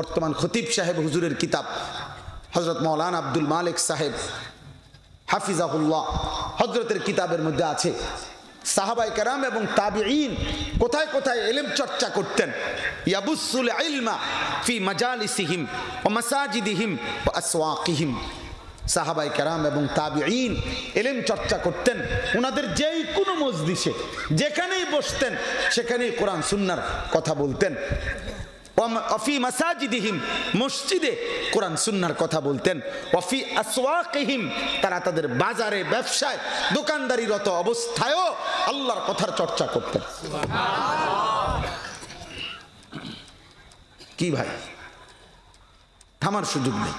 বর্তমান খতিব সাহেব হুজুরের কিতাব হযরত মাওলানা আব্দুল মালিক সাহেব হাফিজাহুল্লাহ হযরতের কিতাবের মধ্যে আছে সাহাবায়ে কেরাম এবং তাবিঈন কোথায় কোথায় ইলম চর্চা করতেন। ইয়াবুসুল ইলমা ফি মাজালিসিহিম ওয়া মাসাজিদিহিম ওয়া আসওয়াকিহিম। সাহাবায়ে কেরাম এবং তাবিঈন ইলম চর্চা করতেন ওনাদের যেই কোনো মজলিসে যেখানেই বসতেন সেখানেই কোরআন সুন্নাহর কথা বলতেন। ওয়াফি মাসাজিদিহিম মসজিদে কোরআন সুন্নাহর কথা বলতেন। ওয়াফি আসওয়াকিহিম তারা তাদের বাজারে ব্যবসায় দোকানদারিরত অবস্থায়ও আল্লাহর কথার চর্চা করতেন। কি ভাই, থামার সুযোগ নেই,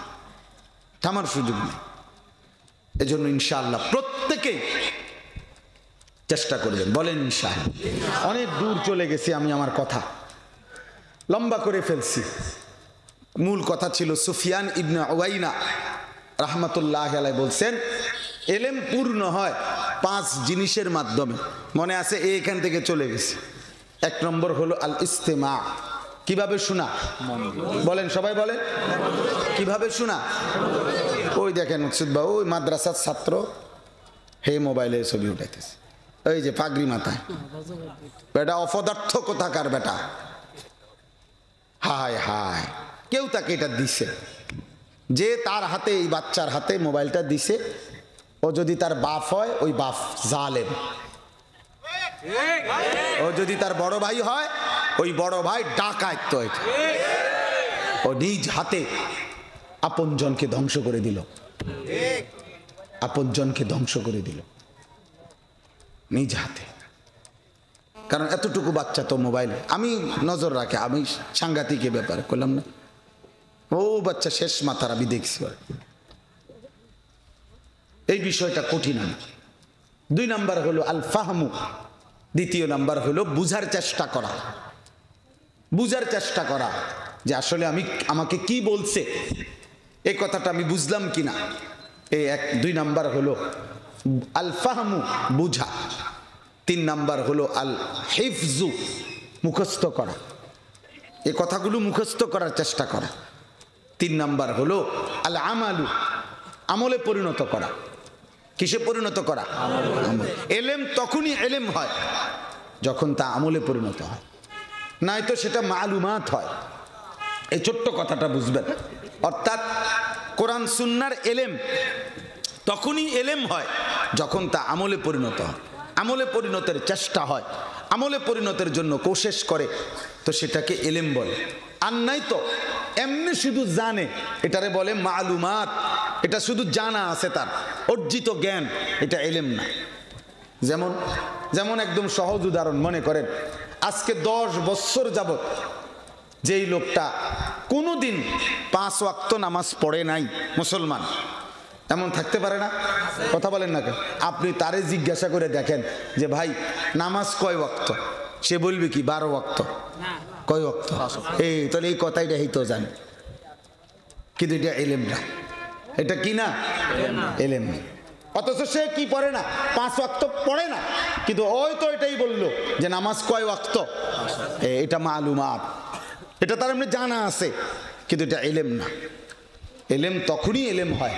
থামার সুযোগ নেই। এজন্য ইনশাআল্লাহ প্রত্যেকেই চেষ্টা করবেন, বলেন ইনশাআল্লাহ। অনেক দূর চলে গেছি আমি, আমার কথা লম্বা করে ফেলছি। মূল কথা ছিল সুফিয়ান ইবনে উয়াইনা রাহমাতুল্লাহ আলাইহি বলছেন ইলম পূর্ণ হয় 5 জিনিসের মাধ্যমে। মনে আছে এখান থেকে চলে গেছি। 1 নম্বর হলো আল ইস্তেমা। কিভাবে শোনা? বলেন সবাই বলেন, কিভাবে শোনা? ওই দেখেন মুকসুদ বাবু ওই মাদ্রাসার ছাত্র হে মোবাইলে ছবি উঠাইতেছে, ওই যে পাগড়ি মাথায় বেটা, অপদার্থ কোথাকার বেটা। হায় হায়, কেউ তাকে এটা দিছে, যে তার হাতে এই বাচ্চার হাতে মোবাইলটা দিছে, ও যদি তার বাপ হয় ওই বাপ জালেম, ও যদি তার বড় ভাই হয় ওই বড় ভাই ডাকাত। তো এটা ও নিজ হাতে আপনজনকে ধ্বংস করে দিল, আপনজনকে ধ্বংস করে দিল নিজ হাতে। কারণ এতটুকু বাচ্চা তো মোবাইলে আমি নজর রাখে, আমি সাংঘাতিক ব্যাপার করলাম না, ও বাচ্চা শেষ মাথার আমি দেখছি। এই বিষয়টা কঠিন। 2 নাম্বার হলো আল ফাহমু। দ্বিতীয় নাম্বার হলো বুঝার চেষ্টা করা, বুঝার চেষ্টা করা যে আসলে আমাকে কি বলছে, এই কথাটা আমি বুঝলাম কিনা। এই 2 নাম্বার হলো আল ফাহমু, বুঝা। 3 নাম্বার হলো আল হিফজু, মুখস্থ করা, এই কথাগুলো মুখস্থ করার চেষ্টা করা। 3 নাম্বার হলো আল আমালু, আমলে পরিণত করা। কিসে পরিণত করা? এলেম তখনই এলেম হয় যখন তা আমলে পরিণত হয়, নয়তো সেটা মালুমাত হয়। এই ছোট্ট কথাটা বুঝবেন। অর্থাৎ কোরআন সুন্নাহর এলেম তখনই এলেম হয় যখন তা আমলে পরিণত হয়, আমলে পরিণতের চেষ্টা হয়, আমলে পরিণতের জন্য কোশিশ করে, তো সেটাকে এলেম বলে। আর নাই তো এমনি শুধু জানে, এটারে বলে মালুমাত। এটা শুধু জানা আছে, তার অর্জিত জ্ঞান, এটা এলেম না। যেমন যেমন একদম সহজ উদাহরণ মনে করেন, আজকে 10 বছর যাবত যেই লোকটা কোনোদিন 5 ওয়াক্ত নামাজ পড়ে নাই, মুসলমান, এমন থাকতে পারে না? কথা বলেন না কেন? আপনি তারে জিজ্ঞাসা করে দেখেন যে ভাই নামাজ কয় ওয়াক্ত, সে বলবে কি 12 ওয়াক্ত। কয় ওয়াক্ত? এই তাহলে এই কথাইটা তো জানে, কিন্তু এটা এলেম না। এটা কি না? এলেম না। অথচ সে কি পড়ে না, 5 ওয়াক্ত পড়ে না, কিন্তু ওই তো এটাই বললো যে নামাজ কয় ওয়াক্ত। এটা মালুমাত, এটা তার এমনি জানা আছে, কিন্তু এটা এলেম না। এলেম তখনই এলেম হয়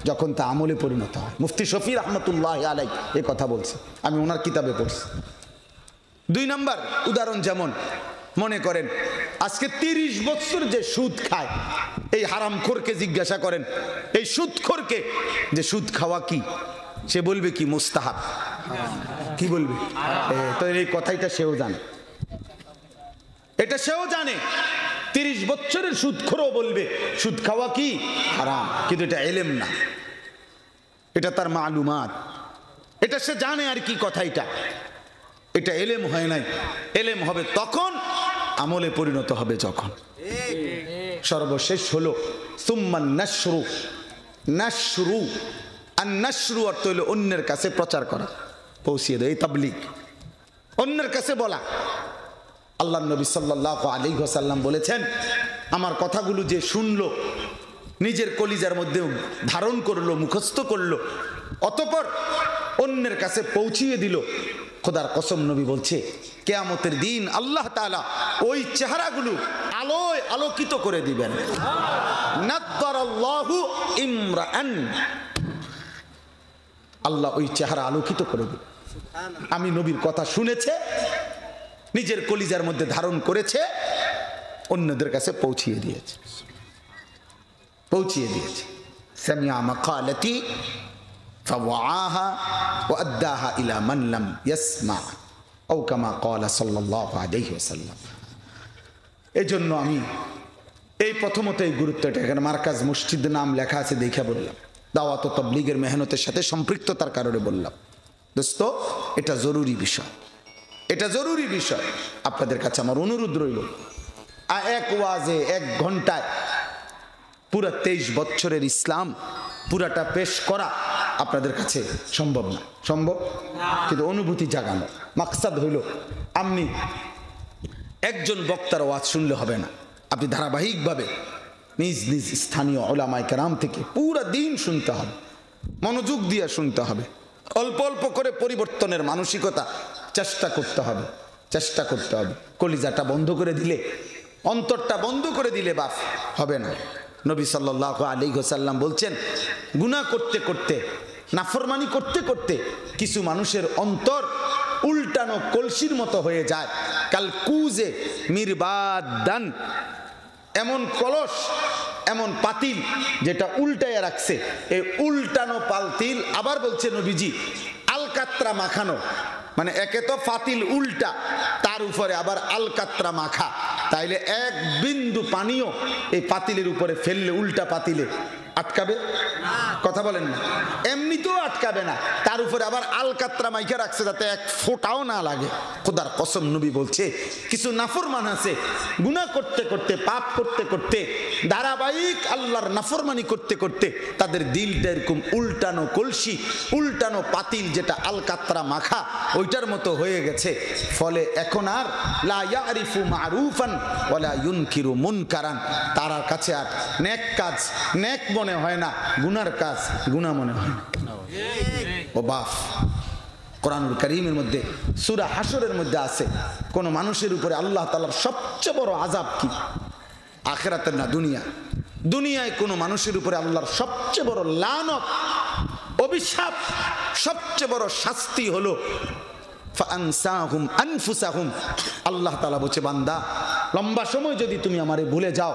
যখন তা আমলে পরিণত হয়। মুফতি শফি রহমতুল্লাহ আলাইহি এই কথা বলছে, আমি ওনার কিতাবে পড়ছি। 2 নাম্বার উদাহরণ, যেমন মনে করেন আজকে 30 বছর যে সুদ খায়, এই হারামখোরকে জিজ্ঞাসা করেন, এই সুদখোরকে যে সুদ খাওয়া কি, সে বলবে কি মুস্তাহাব। কি বলবে? তো এই কথাইটা সেও জানে, এটা সেও জানে। 30 বছরের সুদখোরও বলবে সুদ খাওয়া কি হারাম, কিন্তু এটা এলেম না, এটা তার মালুমাত, এটা সে জানে আর কি কথাইটা, এটা এলেম হয় নাই। এলেম হবে তখন, আমলে পরিণত হবে যখন। সর্বশেষ হলো সুম্মান নাশরু। নাশরু, আর নাশরু অর্থ হলো অন্যের কাছে প্রচার করা, পৌঁছিয়ে দেয়, এই তাবলীগ, অন্যের কাছে বলা। আল্লাহ নবী সাল্লাল্লাহু আলাইহি ওয়াসাল্লাম বলেছেন, আমার কথাগুলো যে শুনলো, নিজের কলিজার মধ্যে ধারণ করলো, মুখস্থ করলো, অতঃপর অন্যের কাছে পৌঁছিয়ে দিল, খোদার কসম নবী বলছে কিয়ামতের দিন আল্লাহ তাআলা ওই চেহারাগুলো আলোয় আলোকিত করে দিবেন। নাদ্দারাল্লাহু ইমরাআন, আল্লাহ ওই চেহারা আলোকিত করে দিবেন। আমি নবীর কথা শুনেছে, নিজের কলিজার মধ্যে ধারণ করেছে, অন্যদের কাছে পৌঁছিয়ে দিয়েছে। সামিআ মাকালাতি ফাওয়াআহা ওয়া আদ্দাহা ইলা মান লাম ইয়াসমা আও কামা ক্বালা সাল্লাল্লাহু আলাইহি ওয়াসাল্লাম। এজন্য আমি এই প্রথমত এই গুরুত্বটা, এখানে মার্কাজ মসজিদ নাম লেখা আছে দেখে বললাম, দাওয়াত ও তাবলীগের মেহনতের সাথে সম্পৃক্ততার কারণে বললাম। দোস্ত, এটা জরুরি বিষয়, এটা জরুরি বিষয়। আপনাদের কাছে আমার অনুরোধ রইল, এক ওয়াজে 1 ঘন্টায় পুরা 23 বছরের ইসলাম পুরাটা পেশ করা আপনাদের কাছে সম্ভব না, সম্ভব, কিন্তু অনুভূতি জাগানো। মাকসাদ হইল আপনি একজন বক্তার ওয়াজ শুনলে হবে না, আপনি ধারাবাহিকভাবে নিজ নিজ স্থানীয় উলামায়ে কেরাম থেকে পুরা দিন শুনতে হবে, মনোযোগ দিয়ে শুনতে হবে, অল্প অল্প করে পরিবর্তনের মানসিকতা চেষ্টা করতে হবে, চেষ্টা করতে হবে। কলিজাটা বন্ধ করে দিলে, অন্তরটা বন্ধ করে দিলে বাপ হবে না। নবী সাল্লাল্লাহু আলাইহি ওয়াসাল্লাম বলছেন, গুনাহ করতে করতে, নাফরমানি করতে করতে কিছু মানুষের অন্তর উল্টানো কলসির মতো হয়ে যায়। কাল কুজে মিরবাদান, এমন কলস, এমন পাতিল যেটা উল্টায় রাখছে, এই উল্টানো পাতিল, আবার বলছে নবীজি আলকাত্রা মাখানো, মানে একে তো পাতিল উল্টা, তার উপরে আবার আলকাত্রা মাখা, তাইলে 1 বিন্দু পানিও এই পাতিলের উপরে ফেললে উল্টা পাতিলে আটকাবে? কথা বলেন না, এমনিতেও আটকাবে না, তার উপরে আবার আলকাত্রা মাইখা রাখছে যাতে 1 ফোঁটাও না লাগে। খোদার কসম নবী বলছে কিছু নাফরমান আছে, গুনাহ করতে করতে, পাপ করতে করতে, ধারাবাহিক আল্লাহর নাফরমানি করতে করতে তাদের দিলটা এরকম উল্টানো কলসি, উল্টানো পাতিল যেটা আলকাত্রা মাখা ওইটার মতো হয়ে গেছে। ফলে এখন আর লা ইয়ারিফু মারুফান ওয়ালা ইউনকিরু মুনকারান, তার কাছে আর নেক কাজ নেক মনে হয় না, গুনার কাজ গুনাহ মনে হয় না। ও বাপ, কোরআনুল কারীমের মধ্যে সূরা হাশরের মধ্যে আছে, কোন মানুষের উপরে আল্লাহ তাআলার সবচেয়ে বড় আযাব কি? আখিরাতের না, দুনিয়া। দুনিয়ায় কোন মানুষের উপরে আল্লাহর সবচেয়ে বড় লানত, অভিশাপ, সবচেয়ে বড় শাস্তি হলো ফাআনসাহুম আনফুসাহুম। আল্লাহ তাআলা বলছে, বান্দা লম্বা সময় যদি তুমি আমারে ভুলে যাও,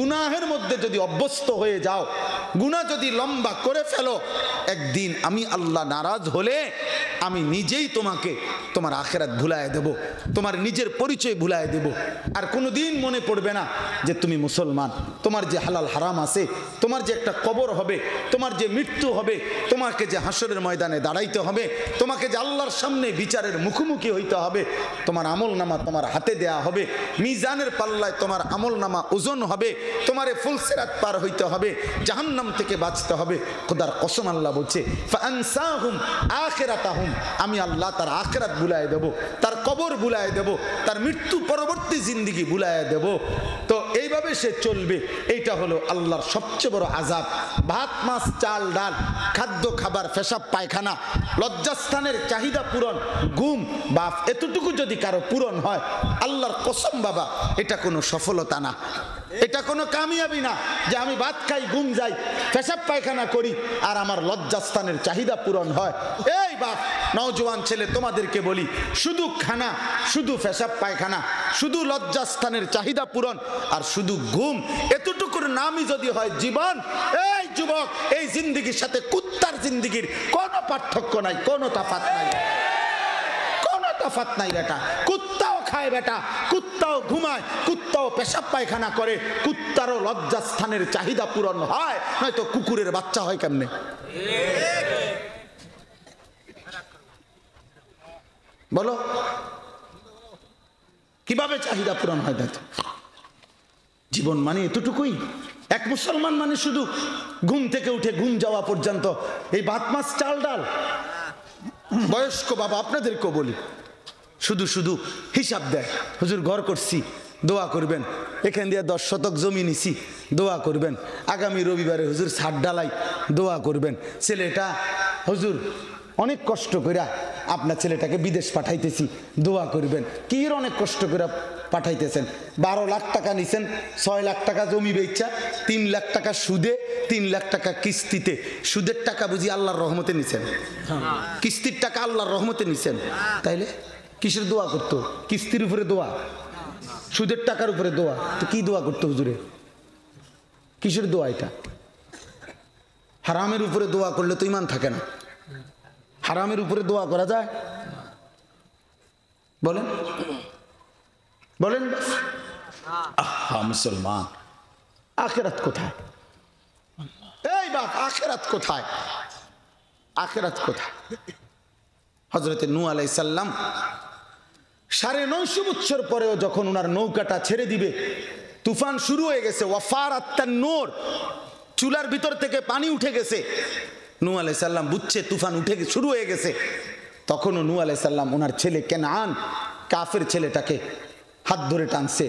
গুনাহের মধ্যে যদি অভ্যস্ত হয়ে যাও, গুনাহ যদি লম্বা করে ফেলো, একদিন আমি আল্লাহ নারাজ হলে আমি নিজেই তোমাকে তোমার আখিরাত ভুলায় দেব, তোমার নিজের পরিচয় ভুলায় দেব। আর কোনোদিন মনে পড়বে না যে তুমি মুসলমান, তোমার যে হালাল হারাম আছে, তোমার যে একটা কবর হবে, তোমার যে মৃত্যু হবে, তোমাকে যে হাসরের ময়দানে দাঁড়াইতে হবে, তোমাকে যে আল্লাহর সামনে বিচারের মুখোমুখি হইতে হবে, তোমার আমল নামা তোমার হাতে দেয়া হবে, মিজানের পাল্লায় তোমার আমল নামা ওজন হবে, তোমারে ফুলসিরাত পার হইতে হবে, জাহান্নাম থেকে বাঁচতে হবে। খোদার কসম আল্লাহ বলছে ফাআনসাহুম আখিরাতাহুম, আমি আল্লাহ তার আখিরাত ভুলায় দেব, তার কবর ভুলায় দেব, তার মৃত্যু পরবর্তী জিন্দেগি ভুলায় দেব। তো এইভাবে সে চলবে। এইটা হলো আল্লাহর সবচেয়ে বড় আযাব। ভাত মাছ চাল ডাল, খাদ্য খাবার, পেশাব পায়খানা, লজ্জাস্থানের চাহিদা পূরণ, ঘুম বাপ, এতটুকু যদি কারো পূরণ হয়, আল্লাহর কসম বাবা, এটা কোনো সফলতা না, এটা কোনো কামিয়াবি না যে আমি ভাত খাই, ঘুম যাই, পেশাব পায়খানা করি আর আমার লজ্জাস্থানের চাহিদা পূরণ হয়। এই বাপ, নওজোয়ান ছেলে তোমাদেরকে বলি, শুধু খানা, শুধু পেশাব পায়খানা, শুধু লজ্জাস্থানের চাহিদা পূরণ আর শুধু ঘুম, এতটুকুর নামই যদি হয় জীবন, এই যুবক, এই জিন্দেগির সাথে কুত্তার জিন্দেগির কোনো পার্থক্য নাই, কোনো তফাৎ নাই, কোনো তফাৎ নাই বেটা। কুত্তাও খায় বেটা, কুত্তাও ঘুমায়, কুত্তাও পেশাব পায়খানা করে, কুত্তারও লজ্জাস্থানের চাহিদা পূরণ হয়, নয়তো কুকুরের বাচ্চা হয় কেমনে? বলো কিভাবে চাহিদা পূরণ হয়? দেখো, জীবন মানে এতটুকুই। এক মুসলমান মানে শুধু ঘুম থেকে উঠে ঘুম যাওয়া পর্যন্ত এই ভাত মাছ চাল ডাল। বয়স্ক বাবা আপনাদেরকেও বলি, শুধু শুধু হিসাব দেয়, হুজুর ঘর করছি, দোয়া করবেন, এখান দিয়ে 10 শতক জমি নিছি, দোয়া করবেন, আগামী রবিবারে হুজুর ছাদ ডালাই, দোয়া করবেন, ছেলেটা হুজুর অনেক কষ্ট কইরা আপনার ছেলেটাকে বিদেশ পাঠাইতেছি, দোয়া করবেন। কি এর অনেক কষ্ট করে পাঠাইতেছেন, 12 লাখ টাকা নিছেন, 6 লাখ টাকা জমি বেচা, 3 লাখ টাকা সুদে, 3 লাখ টাকা কিস্তিতে। সুদের টাকা বুঝি আল্লাহর রহমতে নিছেন, কিস্তির টাকা আল্লাহর রহমতে নিছেন। তাইলে কিসের দোয়া করতো? কিস্তির উপরে দোয়া, সুদের টাকার উপরে দোয়া। তো কি দোয়া করতো হুজুরে? কিসের দোয়া এটা? হারামের উপরে দোয়া করলে তো ইমান থাকে না। হারামের উপরে দোয়া করা যায়? বলেন বলেন। আহা মুসলমান, আখিরাত কোথায়? এই বাপ, আখিরাত কোথায়? আখিরাত কোথায়? হযরতে নূহ আলাইহিস সালাম 950 বছর পরেও যখন ওনার নৌকাটা ছেড়ে দিবে, তুফান শুরু হয়ে গেছে, ওয়াফারাত তান্নুর, চুলার ভিতর থেকে পানি উঠে গেছে। নূহ আলাইহিস সালাম বুঝছে তুফান উঠে শুরু হয়ে গেছে। তখনও নূহ আলাইহিস সালাম ওনার ছেলে কেনান, কাফের ছেলেটাকে হাত ধরে টানছে,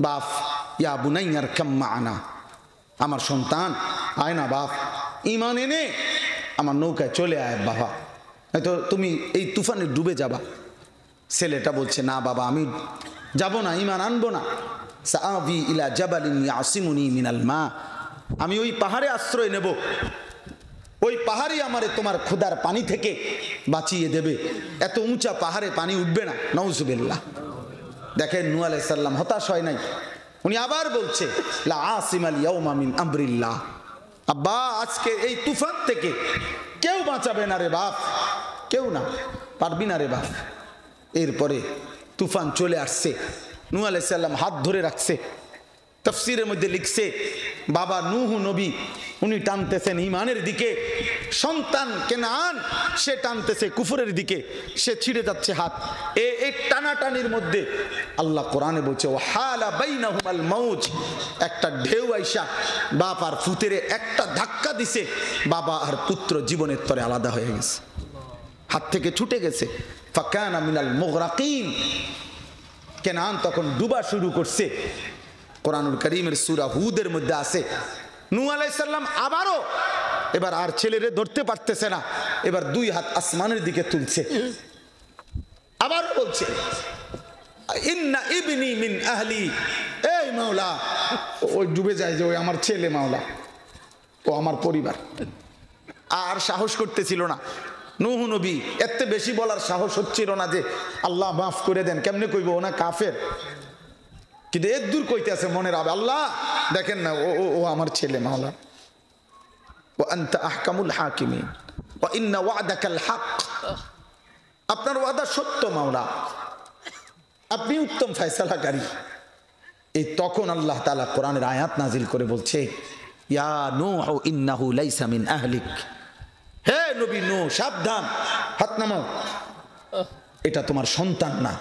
বাপ ইয়া বুনাইয়ার কাম্মা আনা, আমার সন্তান আয় না বাপ, ঈমান এনে আমার নৌকায় চলে আয় বাবা, হয়তো তুমি এই তুফানে ডুবে যাবা। ছেলেটা বলছে না বাবা, আমি যাব না, ঈমান আনবো না। সাআবি ইলা জাবালিন ইয়াসিমুনি মিনাল মা, আমি ওই পাহাড়ে আশ্রয় নেব, ওই পাহাড়ই আমারে তোমার ক্ষুধার পানি থেকে বাঁচিয়ে দেবে। এত উঁচা পাহাড়ে পানি উঠবে না। নাউজুবিল্লাহ। দেখেন নূহ আলাইহিস সালাম হতাশ হয় নাই, উনি আবার বলছে লা আসিমাল ইয়াউমা মিন আমরিল্লাহ, আব্বা আজকে এই তুফান থেকে কেউ বাঁচাবে না রে বাপ, কেউ না, পারবি না রে বাপ। এরপরে তুফান চলে আসছে, নূহ আলাইহিস সালাম হাত ধরে রাখছে। তাফসীরের মধ্যে লিখছে বাবা নূহ নবী উনি টানতেছেন ঈমানের দিকে, সন্তান কেনান সে টানতেছে কুফরের দিকে, সে ছিঁড়ে যাচ্ছে হাত। এই টানাটানির মধ্যে আল্লাহ কোরআনে বলছে ওয়াহালা বাইনাহুমাল মাউজ, একটা ঢেউ আইসা বাপ আর পুত্রে একটা ধাক্কা দিছে, বাবা আর পুত্র জীবনের তরে আলাদা হয়ে গেছে, হাত থেকে ছুটে গেছে। ফাকানা মিনাল মুগরাকিন, কেনান তখন ডুবা শুরু করছে। কোরআনুল কারীমের সূরা হুদের মধ্যে আছে নূহ আলাইহিস সালাম আবারও এবার আর ছেলেরে ধরতে পারতেছে না, এবার 2 হাত আসমানের দিকে তুলছে, আবার বলছে ইন্না ইবনি মিন আহলি, এই মাওলা, ওই ডুবে যায় যে ওই আমার ছেলে মাওলা, ও আমার পরিবার। আর সাহস করতেছিল না নূহ নবী, এত বেশি বলার সাহস হচ্ছিল না যে আল্লাহ মাফ করে দেন, কেমনে কইব ও না কাফের, কিন্তু এর দূর কইতে আছে মনের আবে, আল্লাহ দেখেন না ও আমার ছেলে মাওলা। ওয়া আনতা আহকামুল হাকিমিন ওয়া ইন্না ওয়াদাকাল হক, আপনার ওয়াদা সত্য মাওলা, আপনি উত্তম ফয়সালাকারী। এই তখন আল্লাহ তাআলা কোরআনের আয়াত নাজিল করে বলছে ইয়া নূহ ইন্নাহু লাইসা মিন আহলিক, হে নবী নূহ সাবধান, হাত নামাও, এটা তোমার সন্তান না।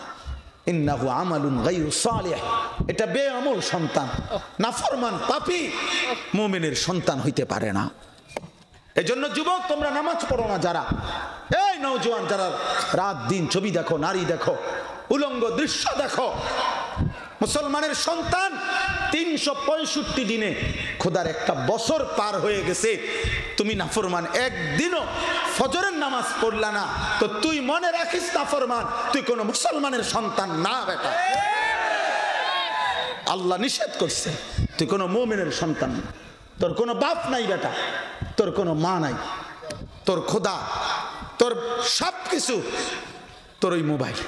ইন্নাহু আমালুন গায়রু সালিহ, এটা বেআমল সন্তান, নাফরমান পাপী মুমিনের সন্তান হইতে পারে না। এজন্য যুবক তোমরা নামাজ পড়ো না যারা, এই নওজোয়ান যারা রাত দিন ছবি দেখো, নারী দেখো, উলঙ্গ দৃশ্য দেখো, মুসলমানের সন্তান 365 দিনে খোদার একটা বছর পার হয়ে গেছে, তুমি নাফরমান, একদিনও ফজরের নামাজ পড়লা না, তো তুই মনে রাখিস নাফরমান, তুই কোনো মুসলমানের সন্তান না বেটা। আল্লাহ নিষেধ করছে, তুই কোনো মুমিনের সন্তান না, তোর কোনো বাপ নাই বেটা, তোর কোনো মা নাই, তোর খোদা, তোর সব কিছু তোর ওই মোবাইল।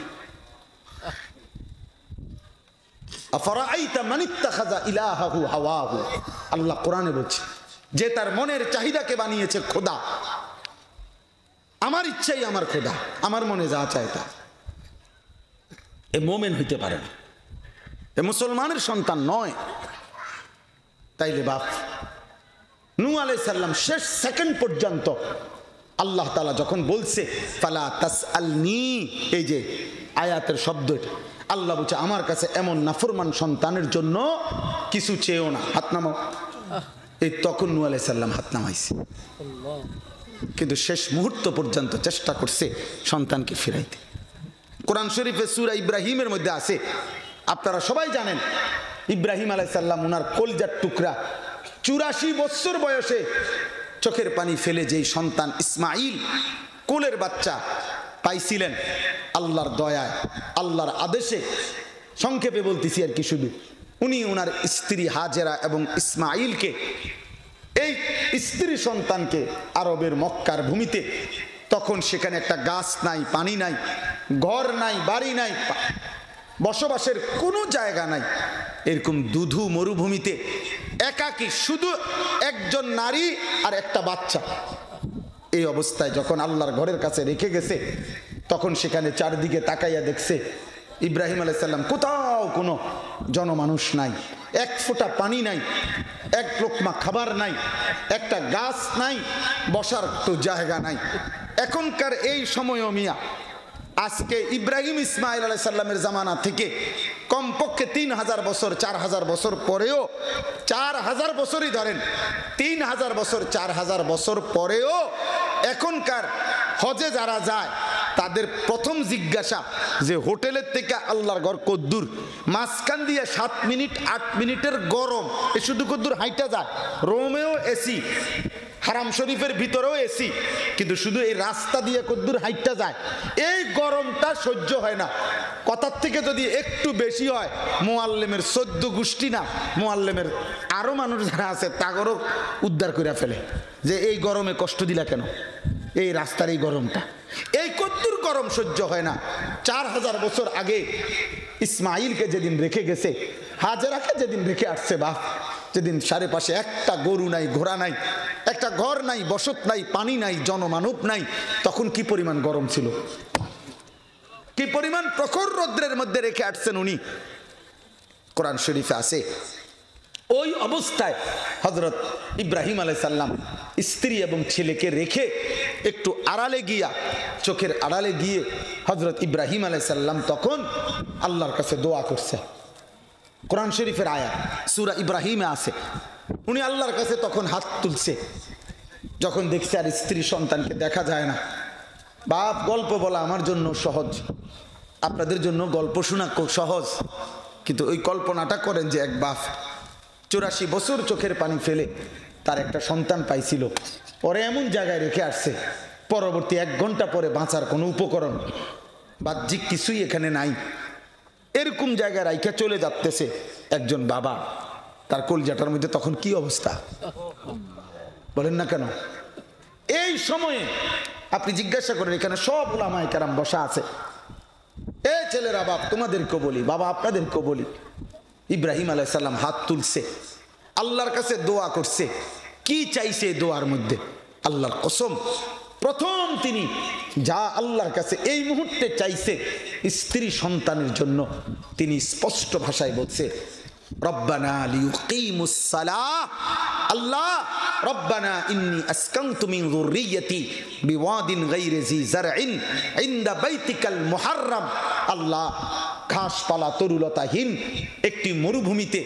আফরাআইতা মান ইত্তাখাযা ইলাহাহু হাওয়াহু, আল্লাহ কোরআনে বলছে যে তার মনের চাহিদাকে বানিয়েছে খোদা। আমার ইচ্ছাই আমার খোদা, আমার মনে যা চায় তা, এ মুমিন হইতে পারে না, এ মুসলমানের সন্তান নয়। তাইলে বাপ নূহ আলাইহিস সালাম শেষ সেকেন্ড পর্যন্ত আল্লাহ তাআলা যখন বলছে ফালা তাসআলনি, এই যে আয়াতের শব্দ, আল্লাহ বলছে আমার কাছে এমন নাফরমান সন্তানের জন্য কিছু চেয়েও না, হাত নামাও। এই তখন নূহ আলাইহিস সালাম হাত নামাইছে, কিন্তু শেষ মুহূর্ত পর্যন্ত চেষ্টা করছে সন্তানকে ফিরাইতে। কোরআন শরীফে সূরা ইব্রাহিমের মধ্যে আছে, আপনারা সবাই জানেন ইব্রাহিম আলাইহিস সালাম ওনার কলজার টুকরা 84 বছর বয়সে চোখের পানি ফেলে যেই সন্তান ইসমাইল, কোলের বাচ্চা, পাইছিলেন আল্লাহর দয়ায়, আল্লাহর আদেশে। সংক্ষেপে বলতেছি আর কি, শুধু উনি ওনার স্ত্রী হাজেরা এবং ইসমাইলকে, এই স্ত্রী সন্তানকে আরবের মক্কার ভূমিতে, তখন সেখানে একটা গাছ নাই, পানি নাই, ঘর নাই, বাড়ি নাই, বসবাসের কোনো জায়গা নাই, এরকম দুধু মরুভূমিতে একাকী শুধু একজন নারী আর একটা বাচ্চা। এই অবস্থায় যখন আল্লাহর ঘরের কাছে রেখে গেছে, তখন সেখানে চারদিকে তাকাইয়া দেখছে ইব্রাহিম আলাইহিস সালাম কোথাও কোনো জনমানুষ নাই, এক ফোঁটা পানি নাই, এক লোকমা খাবার নাই, একটা গাছ নাই, বসার তো জায়গা নাই। এখনকার এই সময়ও মিয়া, আজকে ইব্রাহিম ইসমাইল আলাইহিস সালামের জামানা থেকে কমপক্ষে 3000 বছর, 4000 বছর পরেও, 4000 বছরই ধরেন, 3000 বছর, 4000 বছর পরেও এখনকার হজে যারা যায় তাদের প্রথম জিজ্ঞাসা যে হোটেলের থেকে আল্লাহর ঘর কদ্দুর, মাঝখান দিয়ে 7 মিনিট 8 মিনিটের গরম, এ শুধু কদ্দুর হাইটা যায়। রোমেও এসি, হারাম শরীফের ভিতরেও এসি, কিন্তু শুধু এই রাস্তা দিয়ে কদ্দুর হাইটটা যায়, এই গরমটা সহ্য হয় না। কথার থেকে যদি একটু বেশি হয়, মুআল্লিমের 14 গোষ্ঠী না, মুআল্লিমের আরো মানুষ যারা আছে তাগরও উদ্ধার করে ফেলে যে এই গরমে কষ্ট দিলা কেন, এই রাস্তার এই গরমটা, এই কদ্দুর গরম সহ্য হয় না। 4000 বছর আগে ইসমাইলকে যেদিন রেখে গেছে, হাজেরাকে যেদিন রেখে আসছে বাপ, যেদিন চারিপাশে একটা গরু নাই, ঘোড়া নাই, একটা ঘর নাই, বসত নাই, পানি নাই, জনমানব নাই, তখন কি পরিমাণ গরম ছিল, কি পরিমাণ প্রখর রৌদ্রের মধ্যে রেখে আসছেন উনি। কোরআন শরীফে আছে ওই অবস্থায় হযরত ইব্রাহিম আলাইহিস সালাম স্ত্রী এবং ছেলেকে রেখে একটু আড়ালে গিয়া, চোখের আড়ালে গিয়ে হযরত ইব্রাহিম আলাইহিস সালাম তখন আল্লাহর কাছে দোয়া করছে। কোরআন শরীফের আয়াত সূরা ইব্রাহিমে আছে, উনি আল্লাহর কাছে তখন হাত তুলছে যখন দেখছে আর স্ত্রী সন্তানকে দেখা যায় না। বাপ, গল্প বলা আমার জন্য সহজ, আপনাদের জন্য গল্প শোনা খুব সহজ, কিন্তু ওই কল্পনাটা করেন যে এক বাপ 84 বছর চোখের পানি ফেলে তার একটা সন্তান পাইছিল, পরে এমন জায়গায় রেখে আসছে, পরবর্তী 1 ঘন্টা পরে বাঁচার কোনো উপকরণ বাহ্যিক কিছুই এখানে নাই, এরকম জায়গায় রাইখা চলে যাচ্ছে একজন বাবা, তার কলজাটার মধ্যে তখন কি অবস্থা বলেন না কেন? এই সময়ে আপনি জিজ্ঞাসা করেন, এখানে সব উলামায়ে কেরাম বসা আছে, এ ছেলেরা, বাপ তোমাদেরকেও বলি, বাবা আপনাদেরকেও বলি, ইব্রাহিম আলাইহিস সালাম হাত তুলছে, আল্লাহর কাছে দোয়া করছে, কি চাইছে দোয়ার মধ্যে? আল্লাহর কসম, প্রথম তিনি যা আল্লাহর কাছে এই মুহূর্তে চাইছে স্ত্রী সন্তানের জন্য, তিনি স্পষ্ট ভাষায় বলছে, রব্বানা লিয়ুকিমুস সালাহ, আল্লাহ রব্বানা ইন্নী আসকানতু মিন যুররিয়্যাতি বিওয়াদিন গায়রি জি যারইন ইনদা বাইতিকাল মুহাররাম, আল্লাহ ঘাসপালা তরুলতাহীন একটি মরুভূমিতে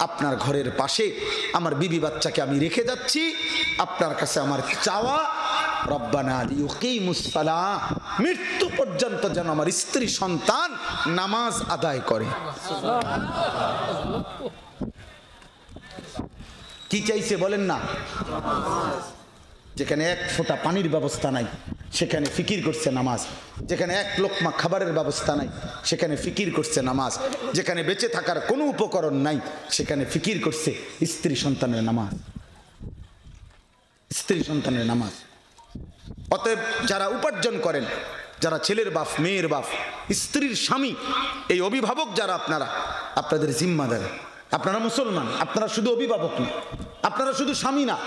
আপনার ঘরের পাশে আমার বিবি বাচ্চাকে আমি রেখে যাচ্ছি, আপনার কাছে আমার চাওয়া, রব্বানা লিয়ুকিমুস সালাহ, মৃত্যু পর্যন্ত যেন আমার স্ত্রী সন্তান নামাজ আদায় করে। কি চাইছে বলেন না? যেখানে 1 ফোঁটা পানির ব্যবস্থা নাই সেখানে ফিকির করছে নামাজ, যেখানে 1 লোকমা খাবারের ব্যবস্থা নাই সেখানে ফিকির করছে নামাজ, যেখানে বেঁচে থাকার কোনো উপকরণ নাই সেখানে ফিকির করছে স্ত্রী সন্তানের নামাজ, স্ত্রী সন্তানের নামাজ। অতএব যারা উপার্জন করেন, যারা ছেলের বাপ, মেয়ের বাপ, স্ত্রীর স্বামী, এই অভিভাবক যারা, আপনারা আপনাদের জিম্মাদার, আপনারা মুসলমান, আপনারা শুধু অভিভাবক না, আপনারা শুধু স্বামী না,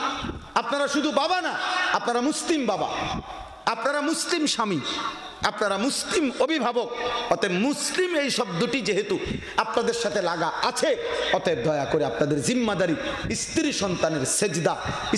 আপনারা শুধু বাবা না, আপনারা মুসলিম বাবা, আপনারা মুসলিম স্বামী, আপনারা মুসলিম অভিভাবক। অতএব মুসলিম এই শব্দটি যেহেতু আপনাদের সাথে লাগা আছে, অতএব দয়া করে আপনাদের জিম্মাদারি স্ত্রী সন্তানের সেজদা,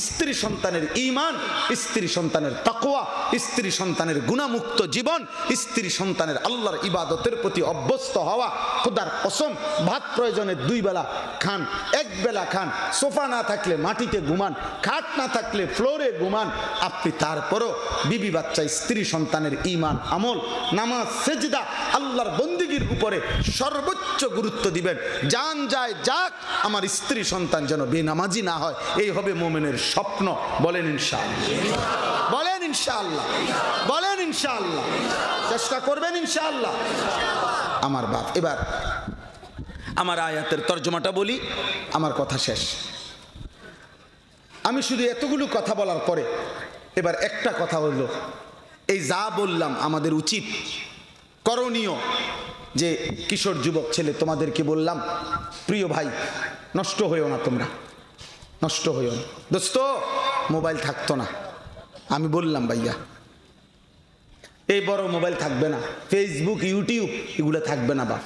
স্ত্রী সন্তানের ঈমান, স্ত্রী সন্তানের তাকওয়া, স্ত্রী সন্তানের গুনাহমুক্ত জীবন, স্ত্রী সন্তানের আল্লাহর ইবাদতের প্রতি অভ্যস্ত হওয়া। খোদার কসম, ভাত প্রয়োজনে 2 বেলা খান, 1 বেলা খান, সোফা না থাকলে মাটিতে ঘুমান, খাট না থাকলে ফ্লোরে ঘুমান, আপনি তারপরও বিবি বাচ্চা, স্ত্রী সন্তানের ঈমান, আমল, নামাজ, সেজদা, আল্লাহর বন্দি জিন্দেগির উপরে সর্বোচ্চ গুরুত্ব দিবেন। জান যায় যাক, আমার স্ত্রী সন্তান যেন বেনামাজি না হয়, এই হবে মুমিনের স্বপ্ন। বলেন ইনশাআল্লাহ, বলেন ইনশাআল্লাহ, বলেন ইনশাআল্লাহ। চেষ্টা করবেন ইনশাআল্লাহ। আমার বাপ, এবার আমার আয়াতের তর্জমাটা বলি, আমার কথা শেষ। আমি শুধু এতগুলো কথা বলার পরে এবার একটা কথা হলো, এই যা বললাম আমাদের উচিত করণীয়, যে কিশোর যুবক ছেলে তোমাদেরকে বললাম, প্রিয় ভাই নষ্ট হইও না, তোমরা নষ্ট হইও না। দোস্ত মোবাইল থাকতো না, আমি বললাম ভাইয়া এই বড় মোবাইল থাকবে না, ফেসবুক ইউটিউব এগুলো থাকবে না বাপ।